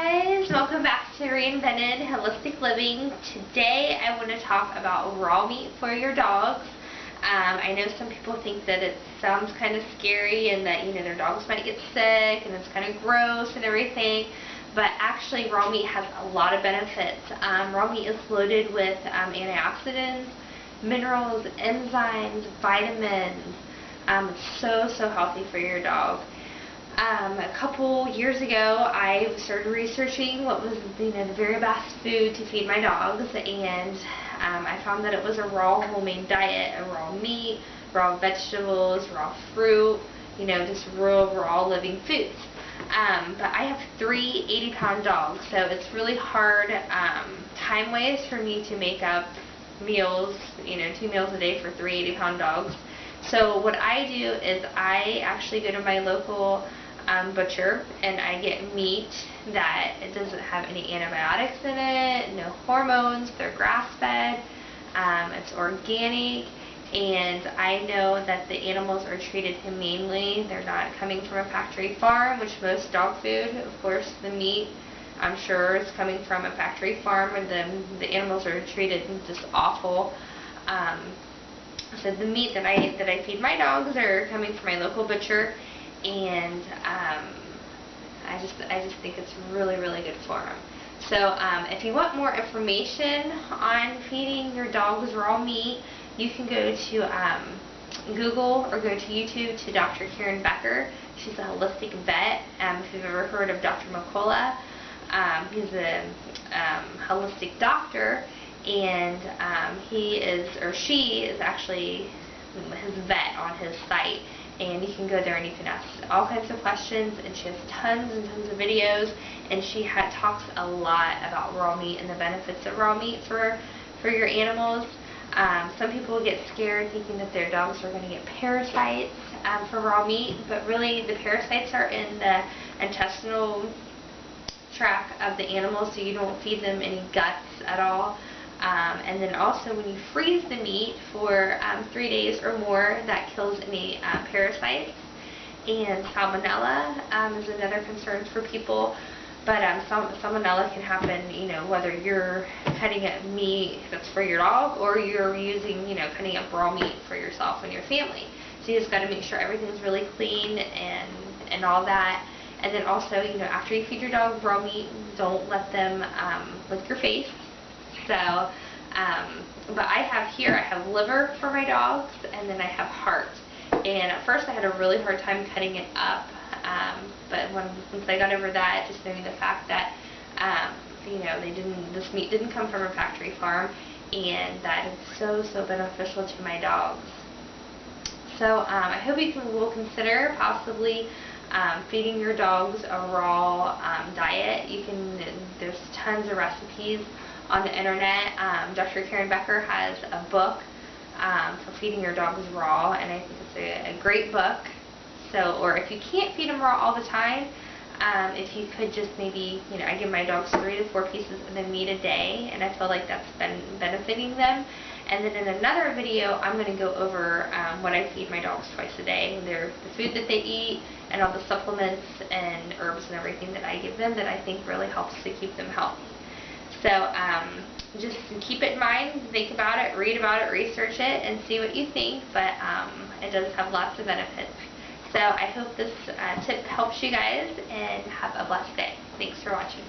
guys, welcome back to Reinvented Holistic Living. Today I want to talk about raw meat for your dogs. I know some people think that it sounds kind of scary and that their dogs might get sick and it's kind of gross and everything, but actually raw meat has a lot of benefits. Raw meat is loaded with antioxidants, minerals, enzymes, vitamins. It's so healthy for your dog. A couple years ago, I started researching what was the very best food to feed my dogs, and I found that it was a raw homemade diet, a raw meat, raw vegetables, raw fruit, just raw living foods. But I have three 80-pound dogs, so it's really hard time-wise for me to make up meals, 2 meals a day for three 80-pound dogs. So what I do is I actually go to my local butcher and I get meat that it doesn't have any antibiotics in it, no hormones, they're grass-fed, it's organic, and I know that the animals are treated humanely. They're not coming from a factory farm, which most dog food, of course, the meat, I'm sure, is coming from a factory farm, and the animals are treated just awful. So the meat that I feed my dogs are coming from my local butcher, and I just think it's really good for them. So if you want more information on feeding your dogs raw meat, you can go to Google or go to YouTube to Dr. Karen Becker. She's a holistic vet. If you've ever heard of Dr. McCullough, he's a holistic doctor, and he is, or she is actually his vet on his site, and you can go there and you can ask all kinds of questions, and she has tons and tons of videos, and she talks a lot about raw meat and the benefits of raw meat for your animals. Some people get scared thinking that their dogs are going to get parasites for raw meat, but really the parasites are in the intestinal tract of the animal, so you don't feed them any guts at all. And then also when you freeze the meat for 3 days or more, that kills any parasites. And salmonella is another concern for people, but salmonella can happen, whether you're cutting up meat that's for your dog or you're using, cutting up raw meat for yourself and your family. So you just got to make sure everything's really clean and all that. And then also, after you feed your dog raw meat, don't let them lick your face. So, but I have liver for my dogs, and then I have heart. And at first I had a really hard time cutting it up, but once I got over that, just knowing the fact that, this meat didn't come from a factory farm, and that it's so beneficial to my dogs. So I hope you will consider possibly feeding your dogs a raw diet. There's tons of recipes on the internet. Dr. Karen Becker has a book for feeding your dogs raw, and I think it's a great book. So, or if you can't feed them raw all the time, if you could just maybe, I give my dogs 3 to 4 pieces of the meat a day, and I feel like that's been benefiting them. And then in another video, I'm going to go over what I feed my dogs twice a day. The food that they eat, and all the supplements and herbs and everything that I give them that I think really helps to keep them healthy. So just keep it in mind, think about it, read about it, research it, and see what you think, but it does have lots of benefits. So I hope this tip helps you guys, and have a blessed day. Thanks for watching.